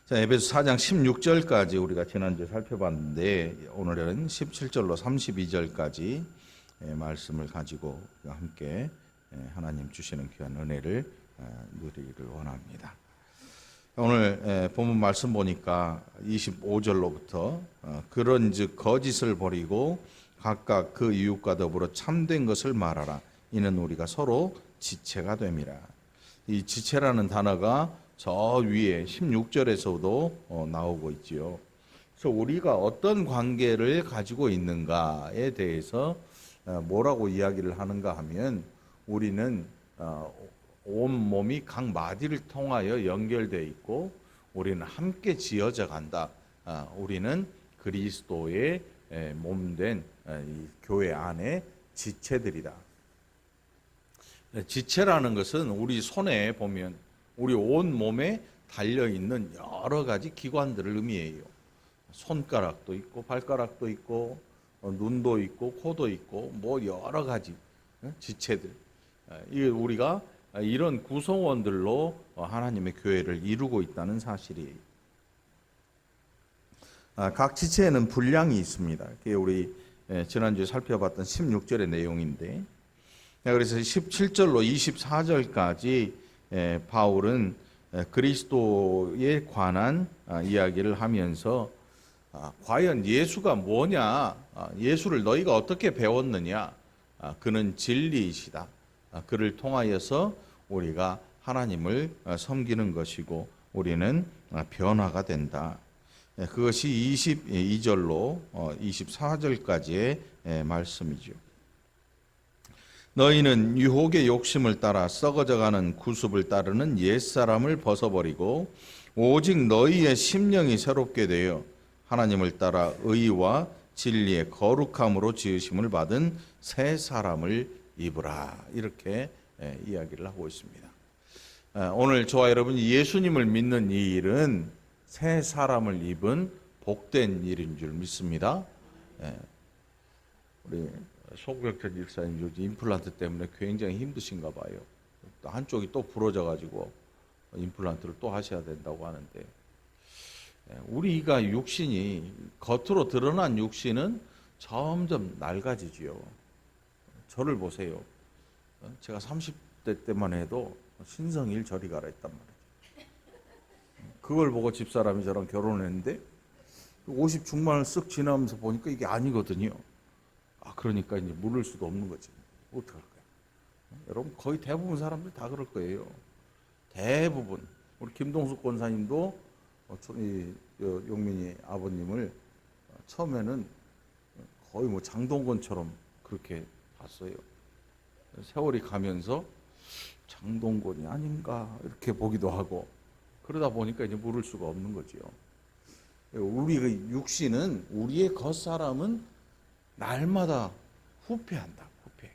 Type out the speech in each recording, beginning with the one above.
자, 에베소 4장 16절까지 우리가 지난주에 살펴봤는데 오늘은 17절로 32절까지 말씀을 가지고 함께 하나님 주시는 귀한 은혜를 누리기를 원합니다. 오늘 본문 말씀 보니까 25절로부터 그런즉 거짓을 버리고 각각 그 이웃과 더불어 참된 것을 말하라. 이는 우리가 서로 지체가 됨이라. 이 지체라는 단어가 저 위에 16절에서도 나오고 있지요. 그래서 우리가 어떤 관계를 가지고 있는가에 대해서 뭐라고 이야기를 하는가 하면 우리는 온 몸이 각 마디를 통하여 연결되어 있고 우리는 함께 지어져 간다. 우리는 그리스도의 몸된 교회 안에 지체들이다. 지체라는 것은 우리 손에 보면 우리 온 몸에 달려있는 여러 가지 기관들을 의미해요. 손가락도 있고 발가락도 있고 눈도 있고 코도 있고 뭐 여러 가지 지체들. 우리가 이런 구성원들로 하나님의 교회를 이루고 있다는 사실이에요. 각 지체에는 분량이 있습니다. 그게 우리 지난주에 살펴봤던 16절의 내용인데, 그래서 17절로 24절까지 바울은 그리스도에 관한 이야기를 하면서 과연 예수가 뭐냐, 예수를 너희가 어떻게 배웠느냐, 그는 진리이시다. 그를 통하여서 우리가 하나님을 섬기는 것이고 우리는 변화가 된다. 그것이 22절로 24절까지의 말씀이죠. 너희는 유혹의 욕심을 따라 썩어져가는 구습을 따르는 옛사람을 벗어버리고 오직 너희의 심령이 새롭게 되어 하나님을 따라 의와 진리의 거룩함으로 지으심을 받은 새 사람을 입으라. 이렇게 이야기를 하고 있습니다. 오늘 저와 여러분이 예수님을 믿는 이 일은 새 사람을 입은 복된 일인 줄 믿습니다. 우리 소국혁철 일사님 요즘 임플란트 때문에 굉장히 힘드신가 봐요. 한쪽이 또 부러져가지고 임플란트를 또 하셔야 된다고 하는데, 우리가 육신이 겉으로 드러난 육신은 점점 낡아지지요. 저를 보세요. 제가 30대 때만 해도 신성일 저리 가라 했단 말이죠. 그걸 보고 집사람이 저랑 결혼했는데 50 중반을 쓱 지나면서 보니까 이게 아니거든요. 그러니까 이제 물을 수도 없는 거지. 어떡할까요? 여러분, 거의 대부분 사람들이 다 그럴 거예요. 대부분. 우리 김동숙 권사님도 용민이 아버님을 처음에는 거의 뭐 장동건처럼 그렇게 봤어요. 세월이 가면서 장동건이 아닌가 이렇게 보기도 하고, 그러다 보니까 이제 물을 수가 없는 거지요. 우리 육신은, 우리의 겉사람은 날마다 후패한다. 후패.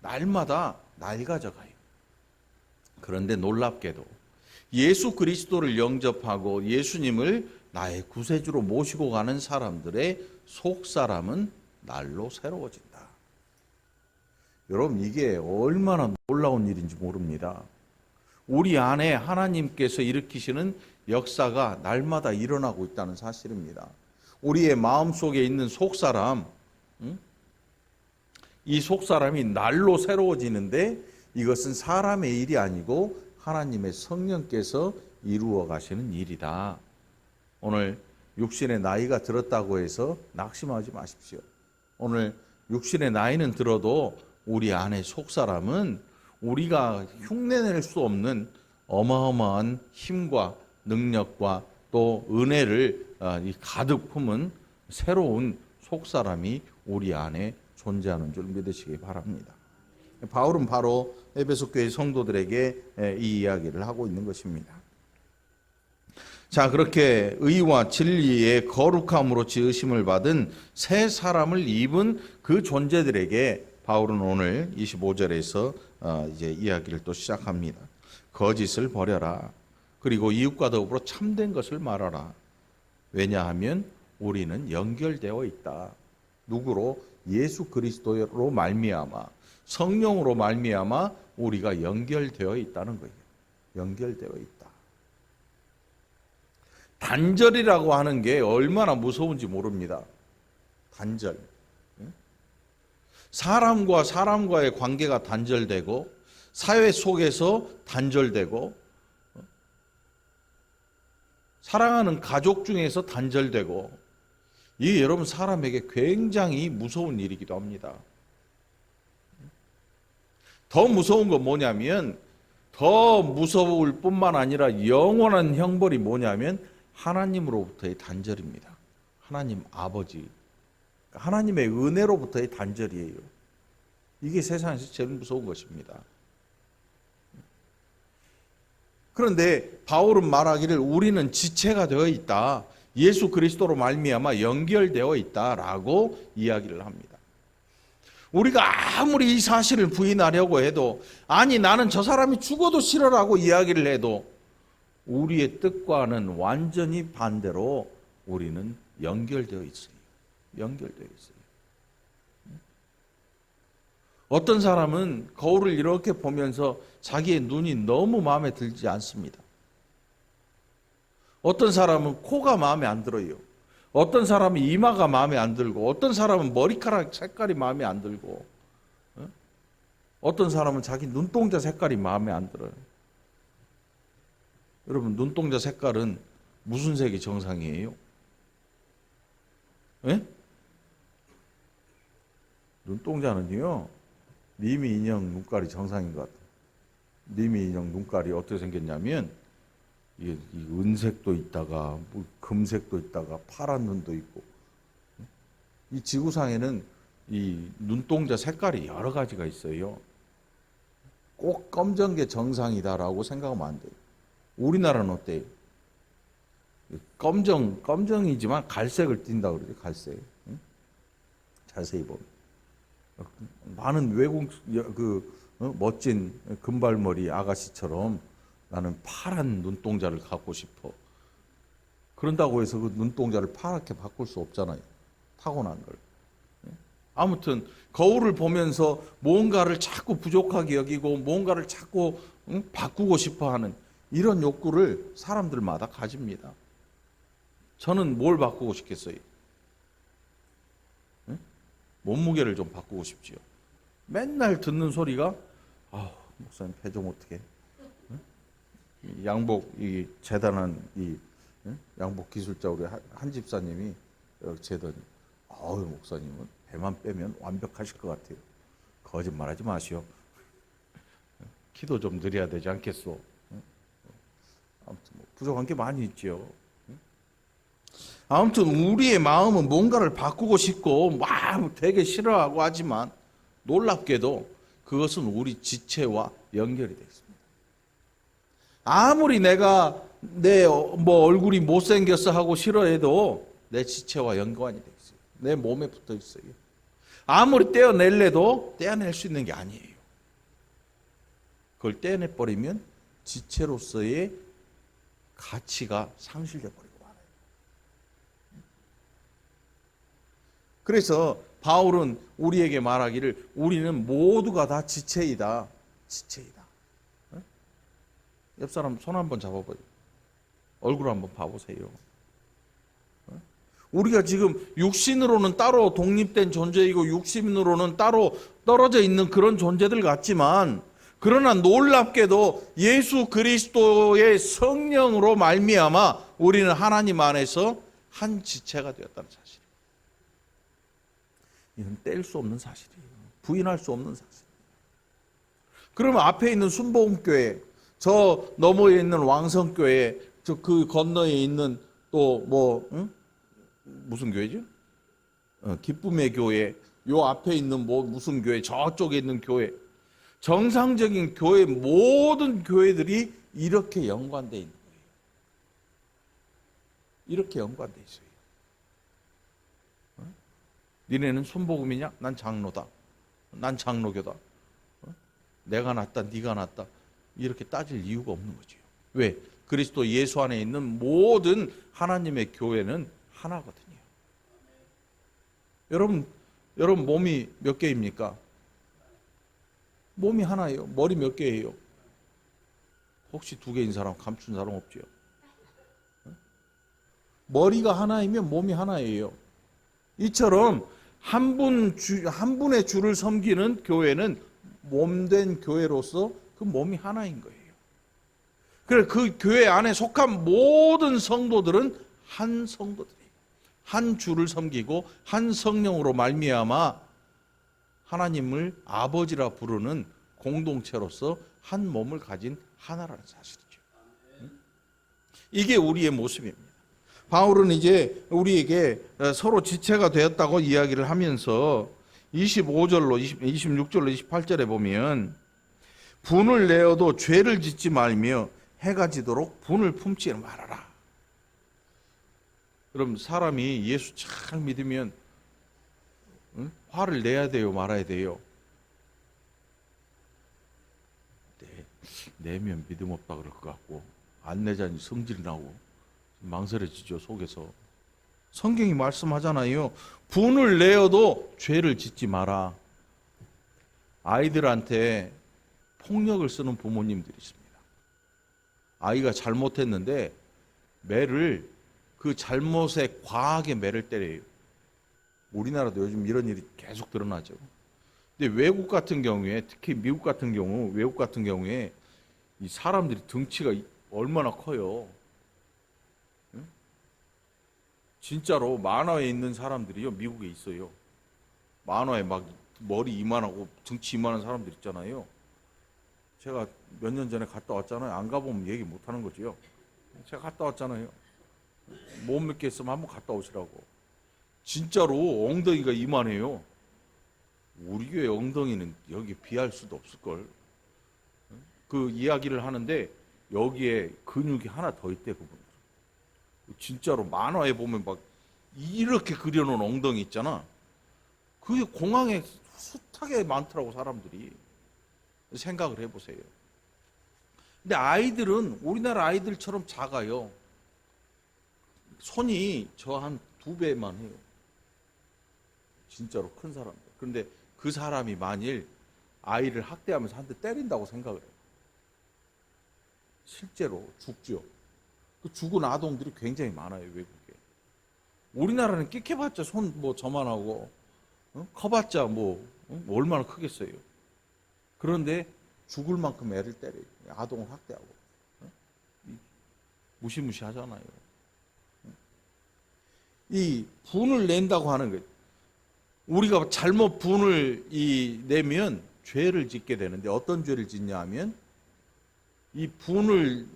날마다 낡아져 가요. 그런데 놀랍게도 예수 그리스도를 영접하고 예수님을 나의 구세주로 모시고 가는 사람들의 속사람은 날로 새로워진다. 여러분, 이게 얼마나 놀라운 일인지 모릅니다. 우리 안에 하나님께서 일으키시는 역사가 날마다 일어나고 있다는 사실입니다. 우리의 마음속에 있는 속사람, 이 속사람이 날로 새로워지는데 이것은 사람의 일이 아니고 하나님의 성령께서 이루어 가시는 일이다. 오늘 육신의 나이가 들었다고 해서 낙심하지 마십시오. 오늘 육신의 나이는 들어도 우리 안의 속사람은 우리가 흉내낼 수 없는 어마어마한 힘과 능력과 또 은혜를 가득 품은 새로운 속사람이 우리 안에 존재하는 줄 믿으시기 바랍니다. 바울은 바로 에베소 교회 성도들에게 이 이야기를 하고 있는 것입니다. 자, 그렇게 의와 진리의 거룩함으로 지으심을 받은 새 사람을 입은 그 존재들에게 바울은 오늘 25절에서 이제 이야기를 또 시작합니다. 거짓을 버려라. 그리고 이웃과 더불어 참된 것을 말하라. 왜냐하면 우리는 연결되어 있다. 누구로? 예수 그리스도로 말미암아, 성령으로 말미암아 우리가 연결되어 있다는 거예요. 연결되어 있다. 단절이라고 하는 게 얼마나 무서운지 모릅니다. 단절. 사람과 사람과의 관계가 단절되고 사회 속에서 단절되고 사랑하는 가족 중에서 단절되고 이게 여러분 사람에게 굉장히 무서운 일이기도 합니다. 더 무서운 건 뭐냐면 더 무서울 뿐만 아니라 영원한 형벌이 뭐냐면 하나님으로부터의 단절입니다. 하나님 아버지, 하나님의 은혜로부터의 단절이에요. 이게 세상에서 제일 무서운 것입니다. 그런데 바울은 말하기를 우리는 지체가 되어 있다. 예수 그리스도로 말미암아 연결되어 있다라고 이야기를 합니다. 우리가 아무리 이 사실을 부인하려고 해도 아니 나는 저 사람이 죽어도 싫어라고 이야기를 해도 우리의 뜻과는 완전히 반대로 우리는 연결되어 있어요. 연결되어 있어요. 어떤 사람은 거울을 이렇게 보면서 자기의 눈이 너무 마음에 들지 않습니다. 어떤 사람은 코가 마음에 안 들어요. 어떤 사람은 이마가 마음에 안 들고 어떤 사람은 머리카락 색깔이 마음에 안 들고 어떤 사람은 자기 눈동자 색깔이 마음에 안 들어요. 여러분 눈동자 색깔은 무슨 색이 정상이에요? 예? 눈동자는요 니미 인형 눈깔이 정상인 것 같아요. 니미 인형 눈깔이 어떻게 생겼냐면 이게 은색도 있다가 뭐 금색도 있다가 파란 눈도 있고 이 지구상에는 이 눈동자 색깔이 여러 가지가 있어요. 꼭 검정 게 정상이다라고 생각하면 안 돼요. 우리나라는 어때요? 검정이지만 갈색을 띈다 그러죠. 갈색. 자세히 보면 많은 외국 멋진 금발머리 아가씨처럼 나는 파란 눈동자를 갖고 싶어. 그런다고 해서 그 눈동자를 파랗게 바꿀 수 없잖아요. 타고난 걸. 아무튼 거울을 보면서 뭔가를 자꾸 부족하게 여기고 뭔가를 자꾸 바꾸고 싶어 하는 이런 욕구를 사람들마다 가집니다. 저는 뭘 바꾸고 싶겠어요? 몸무게를 좀 바꾸고 싶지요. 맨날 듣는 소리가 목사님 배 좀 어떻게 양복 이 재단한 이 양복 기술자 우리 한 집사님이 재더니 목사님은 배만 빼면 완벽하실 것 같아요. 거짓말하지 마시오. 기도 좀 드려야 되지 않겠소? 아무튼 부족한 게 많이 있죠. 아무튼 우리의 마음은 뭔가를 바꾸고 싶고 막 되게 싫어하고 하지만 놀랍게도 그것은 우리 지체와 연결이 되어 있습니다. 아무리 내가 내 얼굴이 못생겼어 하고 싫어해도 내 지체와 연관이 되어 있어요. 내 몸에 붙어 있어요. 아무리 떼어낼래도 떼어낼 수 있는 게 아니에요. 그걸 떼어내버리면 지체로서의 가치가 상실돼 버려요. 그래서 바울은 우리에게 말하기를 우리는 모두가 다 지체이다. 지체이다. 옆 사람 손 한번 잡아봐요. 얼굴 한번 봐보세요. 우리가 지금 육신으로는 따로 독립된 존재이고 육신으로는 따로 떨어져 있는 그런 존재들 같지만 그러나 놀랍게도 예수 그리스도의 성령으로 말미암아 우리는 하나님 안에서 한 지체가 되었다는 사실. 이건 뗄 수 없는 사실이에요. 부인할 수 없는 사실. 그러면 앞에 있는 순복음교회, 저 너머에 있는 왕성교회, 저 그 건너에 있는 또 무슨 교회죠? 기쁨의 교회, 요 앞에 있는 무슨 교회, 저쪽에 있는 교회, 정상적인 교회 모든 교회들이 이렇게 연관되어 있는 거예요. 이렇게 연관되어 있어요. 니네는 순복음이냐? 난 장로다. 난 장로교다. 내가 낫다, 네가 낫다. 이렇게 따질 이유가 없는 거죠. 왜? 그리스도 예수 안에 있는 모든 하나님의 교회는 하나거든요. 여러분 몸이 몇 개입니까? 몸이 하나예요. 머리 몇 개예요? 혹시 두 개인 사람 감춘 사람 없죠? 머리가 하나이면 몸이 하나예요. 이처럼 한 분의 주를 섬기는 교회는 몸된 교회로서 그 몸이 하나인 거예요. 그래서 그 교회 안에 속한 모든 성도들은 한 성도들이에요. 한 주를 섬기고 한 성령으로 말미암아 하나님을 아버지라 부르는 공동체로서 한 몸을 가진 하나라는 사실이죠. 이게 우리의 모습입니다. 바울은 이제 우리에게 서로 지체가 되었다고 이야기를 하면서 26절로 28절에 보면 분을 내어도 죄를 짓지 말며 해가 지도록 분을 품지 말아라. 그럼 사람이 예수 잘 믿으면 화를 내야 돼요, 말아야 돼요? 내면 믿음 없다 그럴 것 같고 안 내자니 성질이 나고 망설여지죠, 속에서. 성경이 말씀하잖아요. 분을 내어도 죄를 짓지 마라. 아이들한테 폭력을 쓰는 부모님들이 있습니다. 아이가 잘못했는데 매를 그 잘못에 과하게 매를 때려요. 우리나라도 요즘 이런 일이 계속 드러나죠. 근데 외국 같은 경우에, 특히 미국 같은 경우, 외국 같은 경우에 이 사람들이 등치가 얼마나 커요. 진짜로 만화에 있는 사람들이요, 미국에 있어요. 만화에 막 머리 이만하고 등치 이만한 사람들 있잖아요. 제가 몇 년 전에 갔다 왔잖아요. 안 가보면 얘기 못 하는 거지요. 제가 갔다 왔잖아요. 못 믿게 있으면 한번 갔다 오시라고. 진짜로 엉덩이가 이만해요. 우리 교회 엉덩이는 여기 비할 수도 없을걸. 그 이야기를 하는데 여기에 근육이 하나 더 있대, 그분. 진짜로 만화에 보면 막 이렇게 그려놓은 엉덩이 있잖아. 그게 공항에 숱하게 많더라고, 사람들이. 생각을 해보세요. 근데 아이들은 우리나라 아이들처럼 작아요. 손이 저 한 2배만 해요. 진짜로 큰 사람들. 그런데 그 사람이 만일 아이를 학대하면서 한 대 때린다고 생각을 해요. 실제로 죽죠. 그 죽은 아동들이 굉장히 많아요, 외국에. 우리나라는 끽해봤자 손 뭐 저만하고, 커봤자 뭐 얼마나 크겠어요. 그런데 죽을 만큼 애를 때려요. 아동을 학대하고. 무시무시하잖아요. 이 분을 낸다고 하는 거예요. 우리가 잘못 분을 내면 죄를 짓게 되는데 어떤 죄를 짓냐 하면 이 분을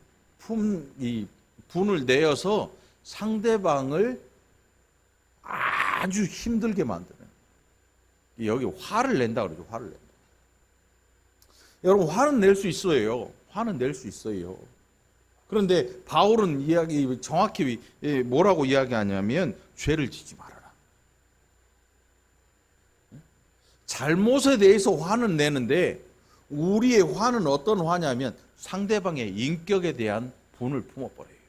내어서 상대방을 아주 힘들게 만드는, 여기 화를 낸다 그러죠. 화를 낸다. 여러분, 화는 낼 수 있어요. 화는 낼 수 있어요. 그런데 바울은 정확히 뭐라고 이야기하냐면 죄를 짓지 말아라. 잘못에 대해서 화는 내는데 우리의 화는 어떤 화냐면 상대방의 인격에 대한 분을 품어버려요.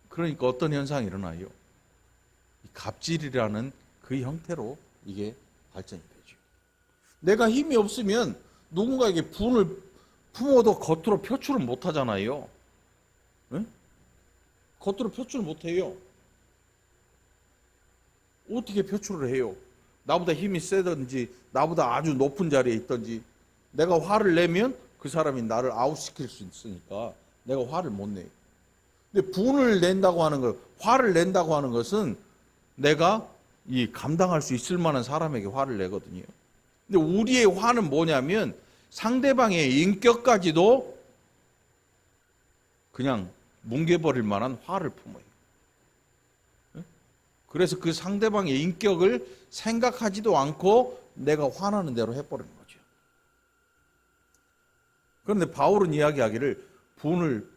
그러니까 어떤 현상이 일어나요? 갑질이라는 그 형태로 이게 발전이 되죠. 내가 힘이 없으면 누군가에게 분을 품어도 겉으로 표출을 못 하잖아요. 응? 겉으로 표출을 못 해요. 어떻게 표출을 해요? 나보다 힘이 세든지 나보다 아주 높은 자리에 있든지 내가 화를 내면 그 사람이 나를 아웃시킬 수 있으니까 내가 화를 못 내요. 근데 분을 낸다고 하는 것, 화를 낸다고 하는 것은 내가 감당할 수 있을 만한 사람에게 화를 내거든요. 근데 우리의 화는 뭐냐면 상대방의 인격까지도 그냥 뭉개버릴 만한 화를 품어요. 그래서 그 상대방의 인격을 생각하지도 않고 내가 화나는 대로 해버리는 거죠. 그런데 바울은 이야기하기를 분을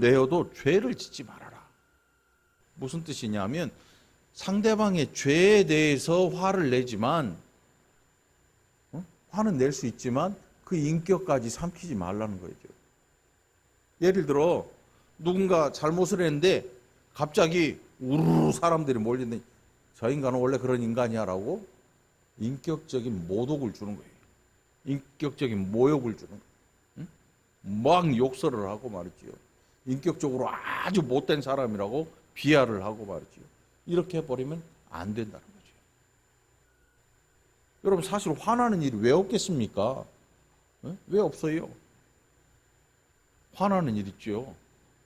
내어도 죄를 짓지 말아라. 무슨 뜻이냐면 상대방의 죄에 대해서 화를 내지만 화는 낼 수 있지만 그 인격까지 삼키지 말라는 거죠. 예를 들어 누군가 잘못을 했는데 갑자기 우르르 사람들이 몰리는데 저 인간은 원래 그런 인간이야 라고 인격적인 모독을 주는 거예요. 인격적인 모욕을 주는 거예요. 막 욕설을 하고 말이지요. 인격적으로 아주 못된 사람이라고 비하를 하고 말이지요. 이렇게 해버리면 안 된다는 거죠. 여러분 사실 화나는 일이 왜 없겠습니까? 왜 없어요? 화나는 일 있죠.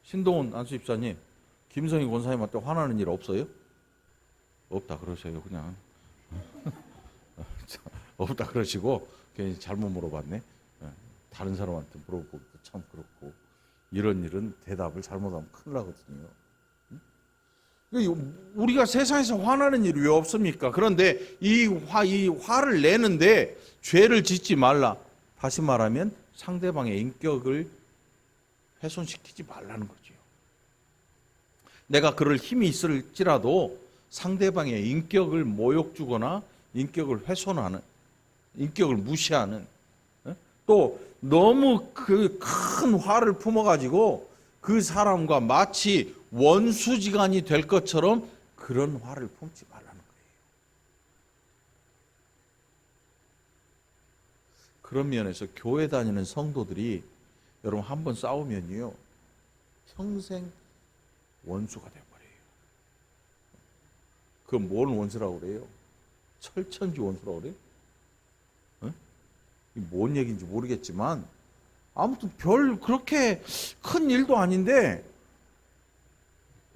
신동훈 안수집사님, 김성희 권사님한테 화나는 일 없어요? 없다 그러셔요 그냥. 없다 그러시고 괜히 잘못 물어봤네. 다른 사람한테 물어보기도 참 그렇고 이런 일은 대답을 잘못하면 큰일 나거든요. 우리가 세상에서 화나는 일이 왜 없습니까? 그런데 이 화를 내는데 죄를 짓지 말라. 다시 말하면 상대방의 인격을 훼손시키지 말라는 거죠. 내가 그럴 힘이 있을지라도 상대방의 인격을 모욕 주거나 인격을 훼손하는, 인격을 무시하는, 또 너무 그 큰 화를 품어가지고 그 사람과 마치 원수지간이 될 것처럼 그런 화를 품지 말라는 거예요. 그런 면에서 교회 다니는 성도들이 여러분 한 번 싸우면요 평생 원수가 돼버려요. 그건 뭔 원수라고 그래요? 철천지 원수라고 그래요? 뭔 얘기인지 모르겠지만 아무튼 별 그렇게 큰 일도 아닌데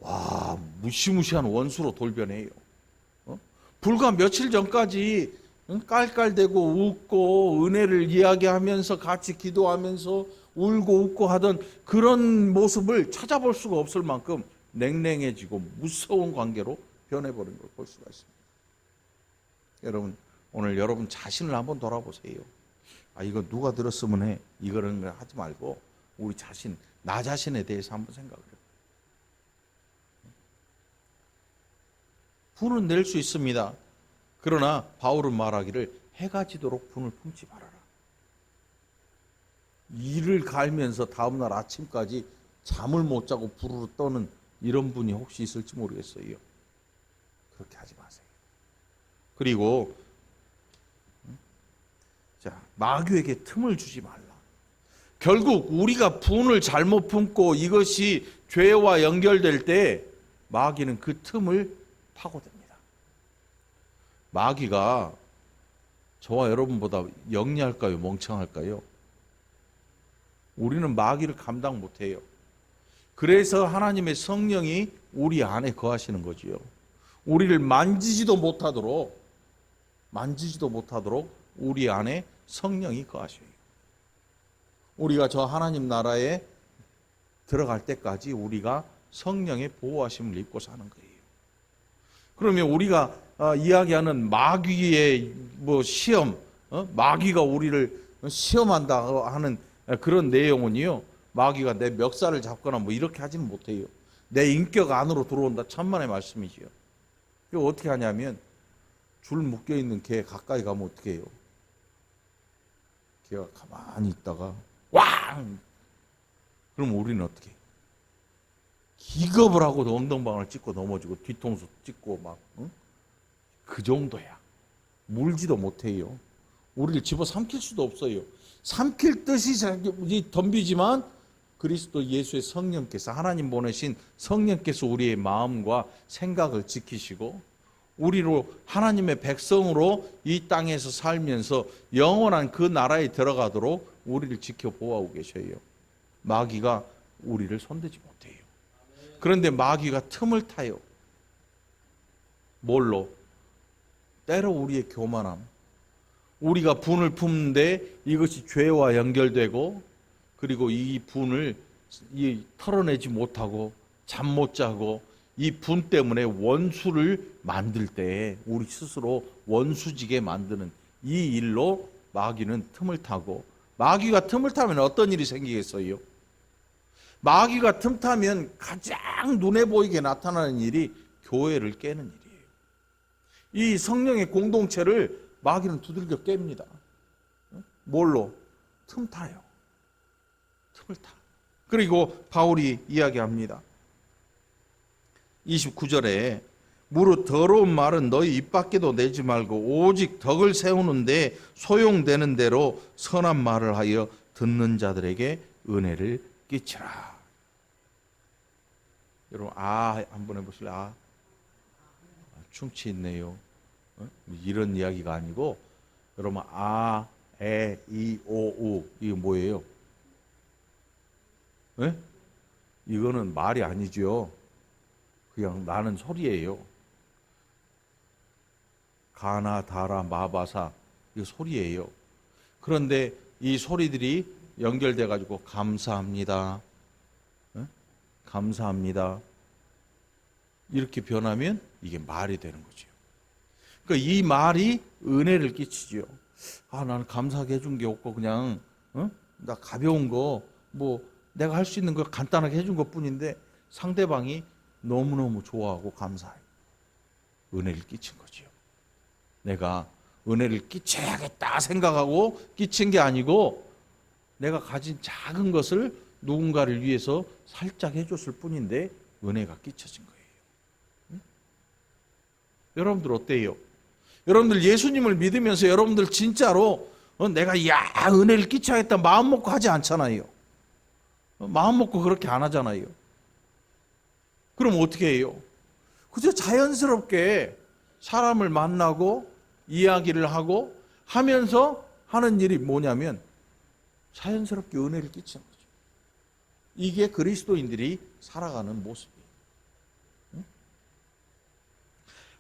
와 무시무시한 원수로 돌변해요. 불과 며칠 전까지 깔깔대고 웃고 은혜를 이야기하면서 같이 기도하면서 울고 웃고 하던 그런 모습을 찾아볼 수가 없을 만큼 냉랭해지고 무서운 관계로 변해버린 걸 볼 수가 있습니다. 여러분 오늘 여러분 자신을 한번 돌아보세요. 아 이거 누가 들었으면 해 이거는 하지 말고 우리 자신, 나 자신에 대해서 한번 생각을 해요. 분은 낼 수 있습니다. 그러나 바울은 말하기를 해가 지도록 분을 품지 말아라. 이를 갈면서 다음날 아침까지 잠을 못 자고 부르르 떠는 이런 분이 혹시 있을지 모르겠어요. 그렇게 하지 마세요. 그리고 자, 마귀에게 틈을 주지 말라. 결국 우리가 분을 잘못 품고 이것이 죄와 연결될 때 마귀는 그 틈을 파고듭니다. 마귀가 저와 여러분보다 영리할까요? 멍청할까요? 우리는 마귀를 감당 못해요. 그래서 하나님의 성령이 우리 안에 거하시는 거지요. 우리를 만지지도 못하도록 우리 안에 성령이 거하셔요. 우리가 저 하나님 나라에 들어갈 때까지 우리가 성령의 보호하심을 입고 사는 거예요. 그러면 우리가 이야기하는 마귀의 시험, 마귀가 우리를 시험한다 하는 그런 내용은요, 마귀가 내 멱살을 잡거나 이렇게 하지는 못해요. 내 인격 안으로 들어온다. 천만의 말씀이지요. 이거 어떻게 하냐면 줄 묶여 있는 개 가까이 가면 어떻게 해요? 개가 가만히 있다가 왕! 그럼 우리는 어떻게 해요? 기겁을 하고 엉덩방을 찍고 넘어지고 뒤통수 찍고 그 정도야. 물지도 못해요. 우리를 집어삼킬 수도 없어요. 삼킬 듯이 덤비지만 그리스도 예수의 성령께서, 하나님 보내신 성령께서 우리의 마음과 생각을 지키시고 우리로 하나님의 백성으로 이 땅에서 살면서 영원한 그 나라에 들어가도록 우리를 지켜 보호하고 계셔요. 마귀가 우리를 손대지 못해요. 그런데 마귀가 틈을 타요. 뭘로? 때로 우리의 교만함. 우리가 분을 품는데 이것이 죄와 연결되고 그리고 이 분을 털어내지 못하고 잠 못 자고 이 분 때문에 원수를 만들 때 우리 스스로 원수지게 만드는 이 일로 마귀는 틈을 타고, 마귀가 틈을 타면 어떤 일이 생기겠어요? 마귀가 틈 타면 가장 눈에 보이게 나타나는 일이 교회를 깨는 일이에요. 이 성령의 공동체를 마귀는 두들겨 깹니다. 뭘로? 틈 타요. 틈을 타. 그리고 바울이 이야기합니다. 29절에 무릇 더러운 말은 너희 입 밖에도 내지 말고 오직 덕을 세우는데 소용되는 대로 선한 말을 하여 듣는 자들에게 은혜를 끼치라. 여러분 한번 해보실래요? 충치 있네요. 이런 이야기가 아니고 여러분 에, 이, 오, 우 이게 뭐예요? 네? 이거는 말이 아니죠. 그냥 나는 소리예요. 가나, 다라, 마바사 이거 소리예요. 그런데 이 소리들이 연결돼 가지고 감사합니다. 감사합니다. 이렇게 변하면 이게 말이 되는 거죠. 그러니까 이 말이 은혜를 끼치죠. 나는 감사하게 해준 게 없고 그냥 나 가벼운 거 뭐 내가 할 수 있는 거 간단하게 해준 것 뿐인데 상대방이 너무너무 좋아하고 감사해요. 은혜를 끼친 거지요. 내가 은혜를 끼쳐야겠다 생각하고 끼친 게 아니고 내가 가진 작은 것을 누군가를 위해서 살짝 해줬을 뿐인데 은혜가 끼쳐진 거예요. 여러분들 어때요? 여러분들 예수님을 믿으면서 여러분들 진짜로 내가 은혜를 끼쳐야겠다 마음 먹고 하지 않잖아요. 마음 먹고 그렇게 안 하잖아요. 그럼 어떻게 해요? 그저 자연스럽게 사람을 만나고 이야기를 하고 하면서 하는 일이 뭐냐면 자연스럽게 은혜를 끼치는 거죠. 이게 그리스도인들이 살아가는 모습이에요.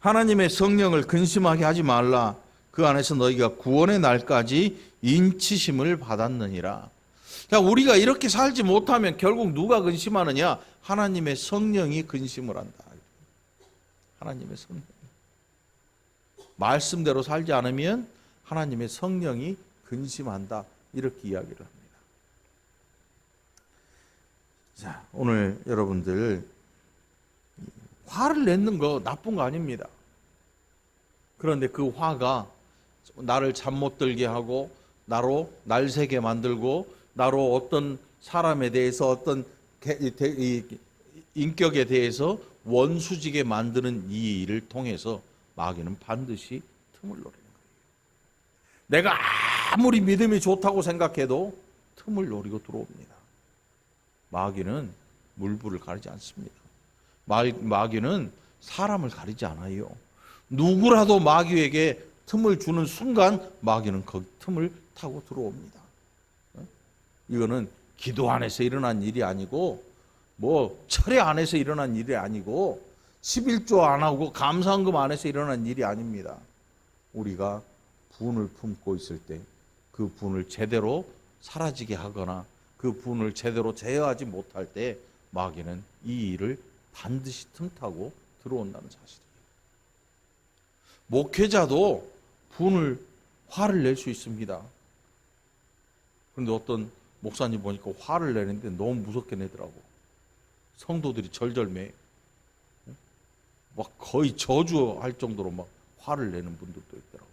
하나님의 성령을 근심하게 하지 말라. 그 안에서 너희가 구원의 날까지 인치심을 받았느니라. 그러니까 우리가 이렇게 살지 못하면 결국 누가 근심하느냐? 하나님의 성령이 근심을 한다. 하나님의 성령. 말씀대로 살지 않으면 하나님의 성령이 근심한다. 이렇게 이야기를 합니다. 자, 오늘 여러분들 화를 내는 거 나쁜 거 아닙니다. 그런데 그 화가 나를 잠 못 들게 하고 나로 날새게 만들고 나로 어떤 사람에 대해서 어떤 인격에 대해서 원수지게 만드는 이 일을 통해서 마귀는 반드시 틈을 노리는 거예요. 내가 아무리 믿음이 좋다고 생각해도 틈을 노리고 들어옵니다. 마귀는 물불을 가리지 않습니다. 마귀는 사람을 가리지 않아요. 누구라도 마귀에게 틈을 주는 순간 마귀는 그 틈을 타고 들어옵니다. 이거는 기도 안에서 일어난 일이 아니고 뭐 철회 안에서 일어난 일이 아니고 11조 안 하고 감사헌금 안에서 일어난 일이 아닙니다. 우리가 분을 품고 있을 때 그 분을 제대로 사라지게 하거나 그 분을 제대로 제어하지 못할 때 마귀는 이 일을 반드시 틈타고 들어온다는 사실이에요. 목회자도 화를 낼 수 있습니다. 그런데 어떤 목사님 보니까 화를 내는데 너무 무섭게 내더라고. 성도들이 절절매. 막 거의 저주할 정도로 막 화를 내는 분들도 있더라고.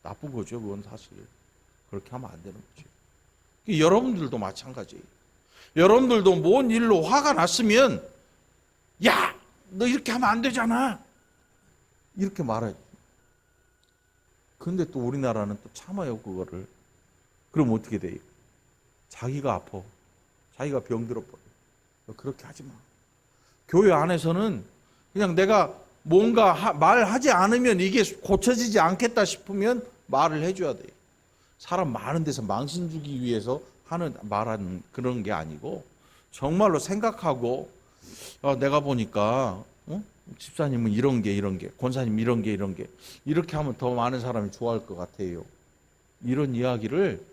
나쁜 거죠, 그건 사실. 그렇게 하면 안 되는 거죠. 여러분들도 마찬가지예요. 여러분들도 뭔 일로 화가 났으면 야, 너 이렇게 하면 안 되잖아. 이렇게 말해요. 근데 또 우리나라는 또 참아요, 그거를. 그럼 어떻게 돼요? 자기가 아파. 자기가 병들어 버려. 그렇게 하지 마. 교회 안에서는 그냥 내가 뭔가 말하지 않으면 이게 고쳐지지 않겠다 싶으면 말을 해줘야 돼요. 사람 많은 데서 망신 주기 위해서 말하는 그런 게 아니고 정말로 생각하고 내가 보니까 집사님은 이런 게 권사님 이런 게 이렇게 하면 더 많은 사람이 좋아할 것 같아요. 이런 이야기를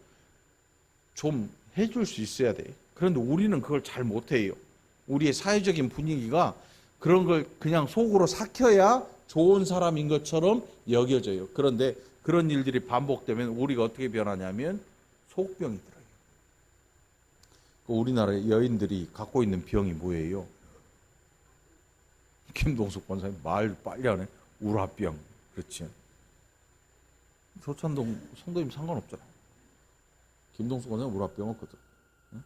좀 해줄 수 있어야 돼. 그런데 우리는 그걸 잘 못해요. 우리의 사회적인 분위기가 그런 걸 그냥 속으로 삭혀야 좋은 사람인 것처럼 여겨져요. 그런데 그런 일들이 반복되면 우리가 어떻게 변하냐면 속병이 들어요. 우리나라 여인들이 갖고 있는 병이 뭐예요? 김동숙 권사님 말 빨리 하네. 우라병. 그렇지. 조찬동 성도님 상관없잖아. 김동숙 권사님 우라병 없거든. 응?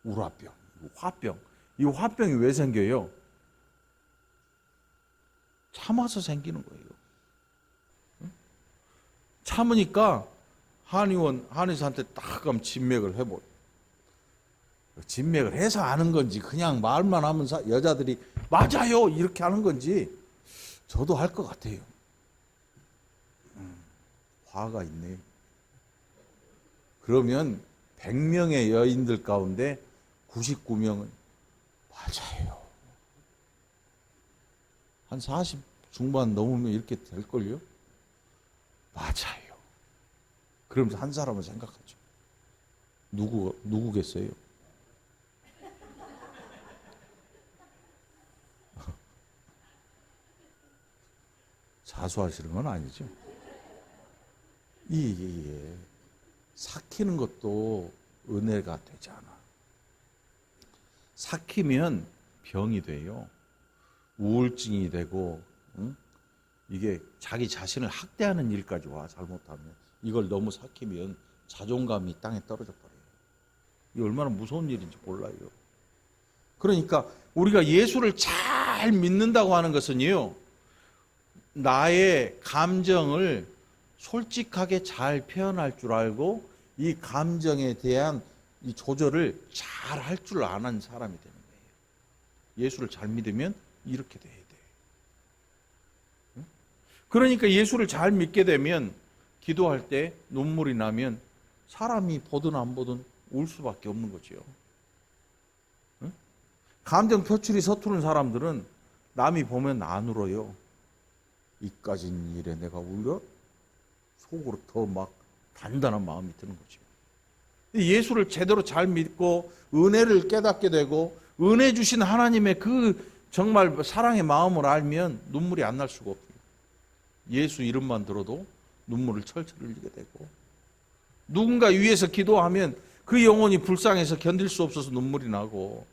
우라병, 화병. 이 화병이 왜 생겨요? 참아서 생기는 거예요. 응? 참으니까 한의사한테 딱 가면 진맥을 해보. 진맥을 해서 아는 건지 그냥 말만 하면 여자들이 맞아요 이렇게 하는 건지 저도 할 것 같아요. 화가 있네. 그러면 100명의 여인들 가운데 99명은 맞아요. 한 40 중반 넘으면 이렇게 될걸요? 맞아요. 그러면서 한 사람은 생각하죠. 누구겠어요? 자수하시는 건 아니죠. 이게 삭히는 것도 은혜가 되지 않아. 삭히면 병이 돼요. 우울증이 되고, 응? 이게 자기 자신을 학대하는 일까지 와. 잘못하면 이걸 너무 삭히면 자존감이 땅에 떨어져 버려요. 이게 얼마나 무서운 일인지 몰라요. 그러니까 우리가 예수를 잘 믿는다고 하는 것은요, 나의 감정을 솔직하게 잘 표현할 줄 알고 이 감정에 대한 이 조절을 잘 할 줄 아는 사람이 되는 거예요. 예수를 잘 믿으면 이렇게 돼야 돼. 그러니까 예수를 잘 믿게 되면 기도할 때 눈물이 나면 사람이 보든 안 보든 울 수밖에 없는 거죠. 감정 표출이 서투른 사람들은 남이 보면 안 울어요. 이까진 일에 내가 울려? 속으로 더 막 단단한 마음이 드는 거죠. 예수를 제대로 잘 믿고 은혜를 깨닫게 되고 은혜 주신 하나님의 그 정말 사랑의 마음을 알면 눈물이 안 날 수가 없어요. 예수 이름만 들어도 눈물을 철철 흘리게 되고 누군가 위해서 기도하면 그 영혼이 불쌍해서 견딜 수 없어서 눈물이 나고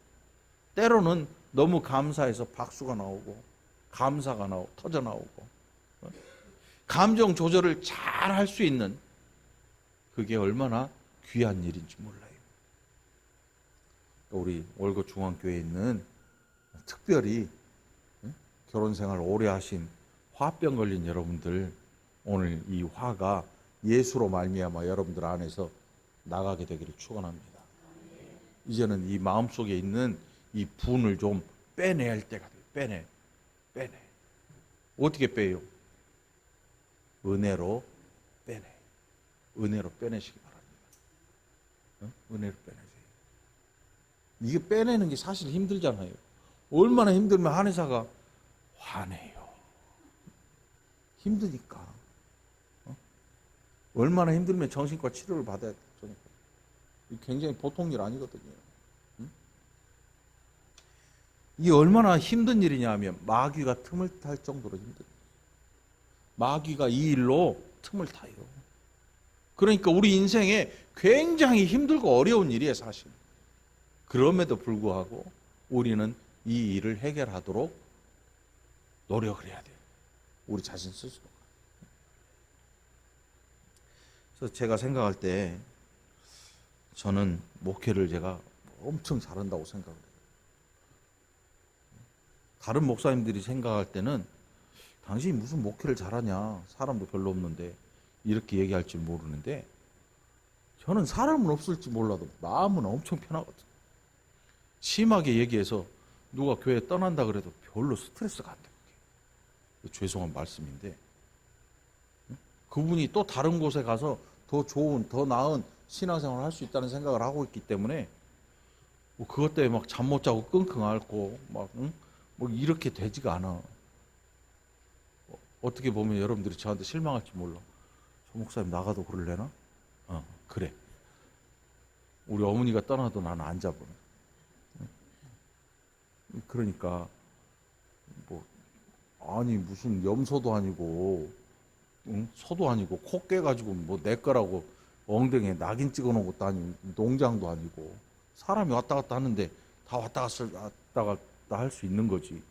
때로는 너무 감사해서 박수가 나오고 감사가 나오고 터져 나오고 감정 조절을 잘 할 수 있는 그게 얼마나 귀한 일인지 몰라요. 우리 월곶 중앙교회에 있는 특별히 결혼 생활 오래 하신 화병 걸린 여러분들 오늘 이 화가 예수로 말미암아 여러분들 안에서 나가게 되기를 축원합니다. 이제는 이 마음속에 있는 이 분을 좀 빼낼 때가 돼요. 빼내. 어떻게 빼요? 은혜로 빼내. 은혜로 빼내시기 바랍니다. 은혜로 빼내세요. 이게 빼내는 게 사실 힘들잖아요. 얼마나 힘들면 한의사가 화내요. 힘드니까. 얼마나 힘들면 정신과 치료를 받아야 되니까. 굉장히 보통 일 아니거든요. 이게 얼마나 힘든 일이냐 하면 마귀가 틈을 탈 정도로 힘들어요. 마귀가 이 일로 틈을 타요. 그러니까 우리 인생에 굉장히 힘들고 어려운 일이에요, 사실. 그럼에도 불구하고 우리는 이 일을 해결하도록 노력을 해야 돼요. 우리 자신 스스로. 그래서 제가 생각할 때 저는 목회를 제가 엄청 잘한다고 생각을 해요. 다른 목사님들이 생각할 때는 당신이 무슨 목회를 잘하냐, 사람도 별로 없는데 이렇게 얘기할 줄 모르는데 저는 사람은 없을지 몰라도 마음은 엄청 편하거든요. 심하게 얘기해서 누가 교회 떠난다 그래도 별로 스트레스가 안 돼요. 죄송한 말씀인데 그분이 또 다른 곳에 가서 더 좋은, 더 나은 신앙생활을 할 수 있다는 생각을 하고 있기 때문에 뭐 그것 때문에 막 잠 못 자고 끙끙 앓고 막 뭐 이렇게 되지가 않아. 어떻게 보면 여러분들이 저한테 실망할지 몰라. 저 목사님 나가도 그럴래나? 그래. 우리 어머니가 떠나도 나는 안 잡으네. 그러니까 뭐 아니 무슨 염소도 아니고 소도 아니고 코 깨가지고 뭐 내 거라고 엉덩이에 낙인 찍어놓은 것도 아니고 농장도 아니고 사람이 왔다 갔다 하는데 다 왔다 갔다 할 수 있는 거지.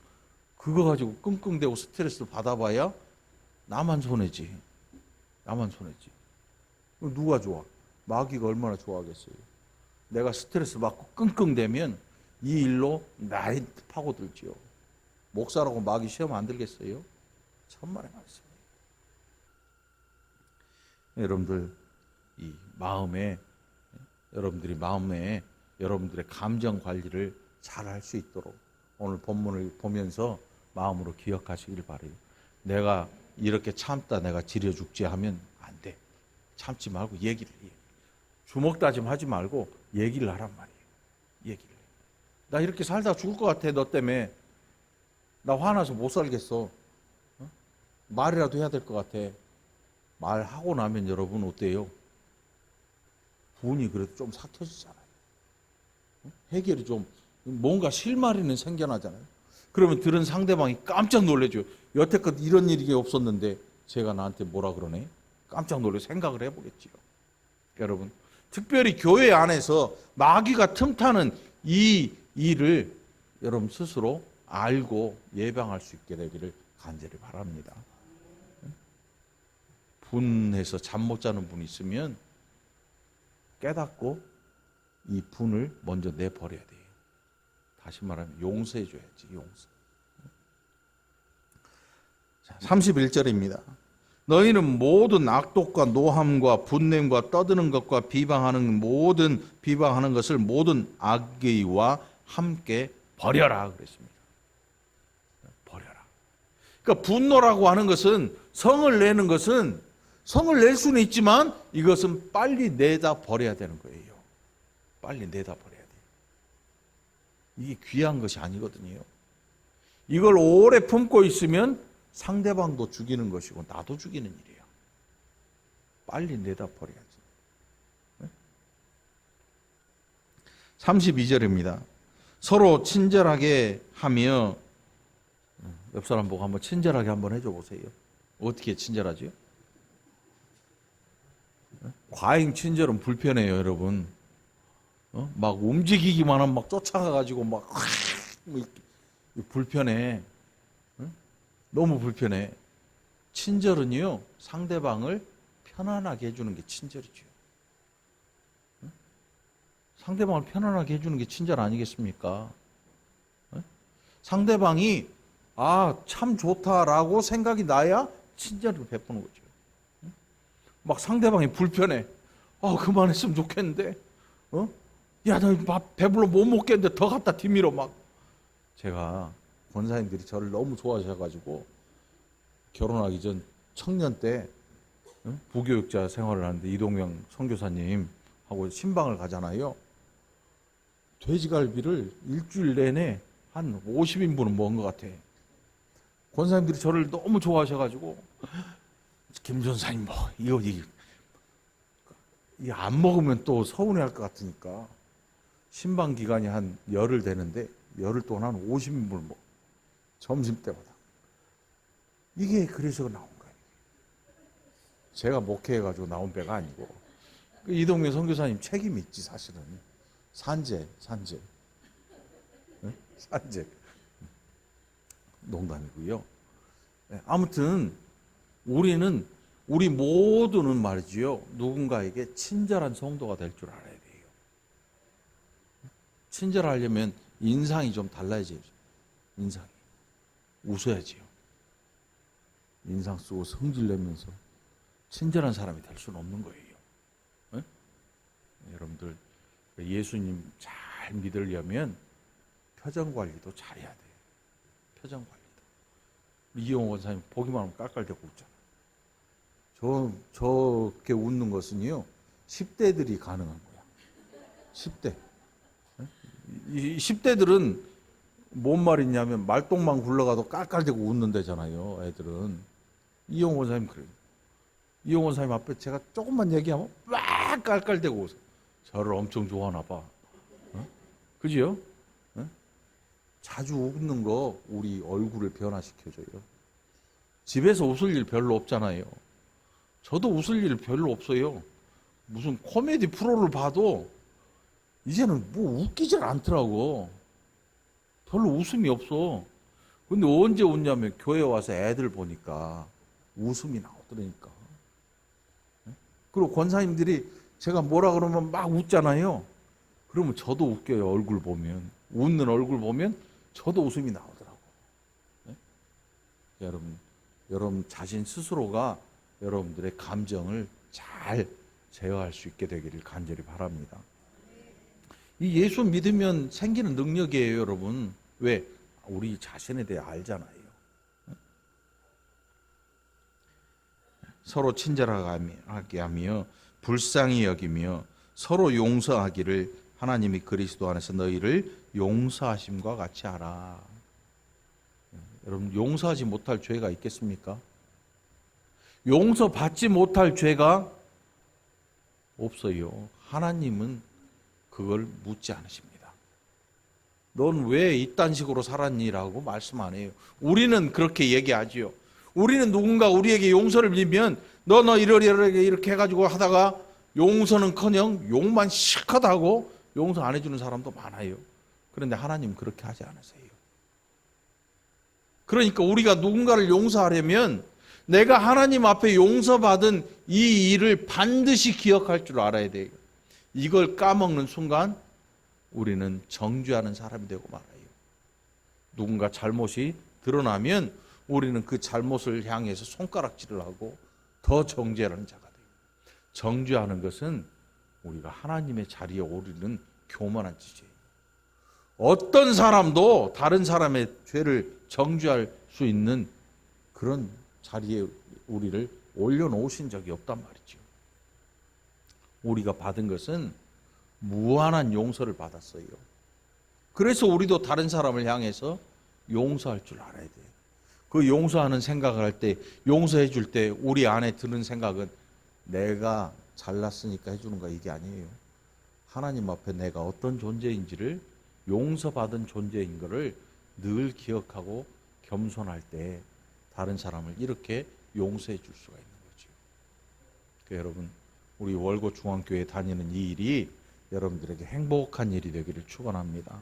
그거 가지고 끙끙대고 스트레스를 받아봐야 나만 손해지. 나만 손해지. 누가 좋아? 마귀가 얼마나 좋아하겠어요. 내가 스트레스 받고 끙끙대면 이 일로 나이 파고들지요. 목사라고 마귀 시험 안 들겠어요? 천만의 말씀이에요. 여러분들 이 마음에 여러분들이 마음에 여러분들의 감정 관리를 잘 할 수 있도록 오늘 본문을 보면서 마음으로 기억하시길 바래요. 내가 이렇게 참다 내가 지려 죽지 하면 안 돼. 참지 말고 얘기를 해. 주먹 다짐하지 말고 얘기를 하란 말이에요. 얘기를 해. 나 이렇게 살다 죽을 것 같아. 너 때문에. 나 화나서 못 살겠어. 말이라도 해야 될 것 같아. 말하고 나면 여러분 어때요? 분이 그래도 좀 삭혀지잖아요. 해결이 좀 뭔가 실마리는 생겨나잖아요. 그러면 들은 상대방이 깜짝 놀라죠. 여태껏 이런 일이 없었는데 제가 나한테 뭐라 그러네? 깜짝 놀래 생각을 해보겠지요. 여러분, 특별히 교회 안에서 마귀가 틈타는 이 일을 여러분 스스로 알고 예방할 수 있게 되기를 간절히 바랍니다. 분해서 잠 못 자는 분이 있으면 깨닫고 이 분을 먼저 내버려야 돼요. 다시 말하면 용서해 줘야지. 용서. 31절입니다. 너희는 모든 악독과 노함과 분냄과 떠드는 것과 비방하는 것을 모든 악의와 함께 버려라 그랬습니다. 버려라. 그러니까 분노라고 하는 것은 성을 내는 것은 성을 낼 수는 있지만 이것은 빨리 내다 버려야 되는 거예요. 빨리 내다 버려야 돼요. 이게 귀한 것이 아니거든요. 이걸 오래 품고 있으면 상대방도 죽이는 것이고 나도 죽이는 일이에요. 빨리 내다 버려야지. 32절입니다. 서로 친절하게 하며 옆 사람 보고 한번 친절하게 한번 해줘 보세요. 어떻게 친절하죠? 과잉 친절은 불편해요, 여러분. 막 움직이기만 하면 막 쫓아가가지고 막 불편해. 너무 불편해. 친절은요, 상대방을 편안하게 해주는 게 친절이죠. 상대방을 편안하게 해주는 게 친절 아니겠습니까? 상대방이 참 좋다라고 생각이 나야 친절을 베푸는 거죠. 막 상대방이 불편해. 그만했으면 좋겠는데. 야, 나 배불러 못 먹겠는데 더 갖다 뒤밀어 막. 제가 권사님들이 저를 너무 좋아하셔가지고 결혼하기 전 청년 때 부교육자 생활을 하는데 이동명 선교사님하고 신방을 가잖아요. 돼지갈비를 일주일 내내 한 50인분은 먹은 것 같아. 권사님들이 저를 너무 좋아하셔가지고 김 전사님 이거 안 먹으면 또 서운해할 것 같으니까 신방 기간이 한 열흘 되는데 열흘 동안 한 50인분을 먹어. 점심 때마다. 이게 그래서 나온 거예요. 제가 목회해가지고 나온 배가 아니고 이동명 선교사님 책임이 있지 사실은. 산재. 농담이고요. 아무튼 우리 모두는 말이지요. 누군가에게 친절한 성도가 될 줄 알아야 돼요. 친절하려면 인상이 좀 달라야죠. 인상이. 웃어야지요. 인상 쓰고 성질 내면서 친절한 사람이 될 수는 없는 거예요. 네? 여러분들 예수님 잘 믿으려면 표정 관리도 잘해야 돼요. 표정 관리도. 이용호 원사님 보기만 하면 깔깔대고 웃잖아요. 저렇게 웃는 것은요 10대들이 가능한 거야. 10대. 이 10대들은 뭔 말이냐면 말똥만 굴러가도 깔깔대고 웃는다잖아요. 애들은. 이용호 원사님 그래요. 이용호 원사님 앞에 제가 조금만 얘기하면 막 깔깔대고 웃어. 저를 엄청 좋아하나 봐. 그지요? 자주 웃는 거 우리 얼굴을 변화시켜줘요. 집에서 웃을 일 별로 없잖아요. 저도 웃을 일 별로 없어요. 무슨 코미디 프로를 봐도 이제는 뭐 웃기질 않더라고. 별로 웃음이 없어. 근데 언제 웃냐면 교회 와서 애들 보니까 웃음이 나오더라니까. 그리고 권사님들이 제가 뭐라 그러면 막 웃잖아요. 그러면 저도 웃겨요. 얼굴 보면. 웃는 얼굴 보면 저도 웃음이 나오더라고. 네? 여러분 자신 스스로가 여러분들의 감정을 잘 제어할 수 있게 되기를 간절히 바랍니다. 이 예수 믿으면 생기는 능력이에요, 여러분. 왜? 우리 자신에 대해 알잖아요. 서로 친절하게 하며 불쌍히 여기며 서로 용서하기를 하나님이 그리스도 안에서 너희를 용서하심과 같이 하라. 여러분, 용서하지 못할 죄가 있겠습니까? 용서받지 못할 죄가 없어요. 하나님은 그걸 묻지 않으십니다. 넌 왜 이딴 식으로 살았니라고 말씀 안 해요. 우리는 그렇게 얘기하지요. 우리는 누군가 우리에게 용서를 빌면 너 이렇게 해가지고 하다가 용서는커녕 욕만 실컷 하고 용서 안 해주는 사람도 많아요. 그런데 하나님 그렇게 하지 않으세요. 그러니까 우리가 누군가를 용서하려면 내가 하나님 앞에 용서받은 이 일을 반드시 기억할 줄 알아야 돼요. 이걸 까먹는 순간 우리는 정죄하는 사람이 되고 말아요. 누군가 잘못이 드러나면 우리는 그 잘못을 향해서 손가락질을 하고 더 정죄하는 자가 돼요. 정죄하는 것은 우리가 하나님의 자리에 오르는 교만한 짓이에요. 어떤 사람도 다른 사람의 죄를 정죄할 수 있는 그런 자리에 우리를 올려놓으신 적이 없단 말이죠. 우리가 받은 것은 무한한 용서를 받았어요. 그래서 우리도 다른 사람을 향해서 용서할 줄 알아야 돼요. 그 용서하는 생각을 할 때, 용서해 줄 때 우리 안에 드는 생각은 내가 잘났으니까 해주는 거 이게 아니에요. 하나님 앞에 내가 어떤 존재인지를, 용서받은 존재인 것을 늘 기억하고 겸손할 때 다른 사람을 이렇게 용서해 줄 수가 있는 거죠. 그러니까 여러분, 우리 월고 중앙교회 다니는 이 일이 여러분들에게 행복한 일이 되기를 축원합니다.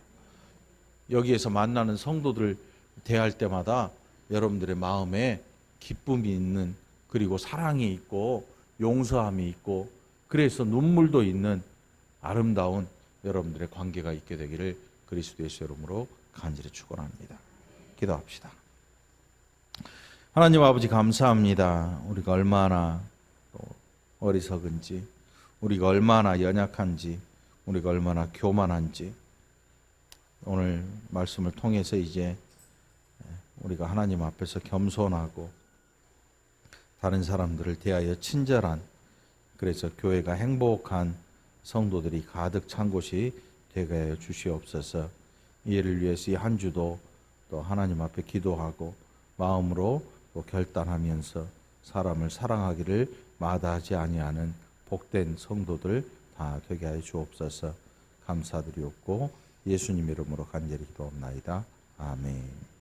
여기에서 만나는 성도들 대할 때마다 여러분들의 마음에 기쁨이 있는, 그리고 사랑이 있고 용서함이 있고 그래서 눈물도 있는 아름다운 여러분들의 관계가 있게 되기를 그리스도 예수 이름으로 간절히 축원합니다. 기도합시다. 하나님 아버지, 감사합니다. 우리가 얼마나 어리석은지, 우리가 얼마나 연약한지, 우리가 얼마나 교만한지 오늘 말씀을 통해서 이제 우리가 하나님 앞에서 겸손하고 다른 사람들을 대하여 친절한, 그래서 교회가 행복한 성도들이 가득 찬 곳이 되게 하여 주시옵소서. 이해를 위해서 이 한 주도 또 하나님 앞에 기도하고 마음으로 또 결단하면서 사람을 사랑하기를 마다하지 아니하는 복된 성도들 다 되게 하여 주옵소서. 감사드리옵고 예수님 이름으로 간절히 기도합나이다. 아멘.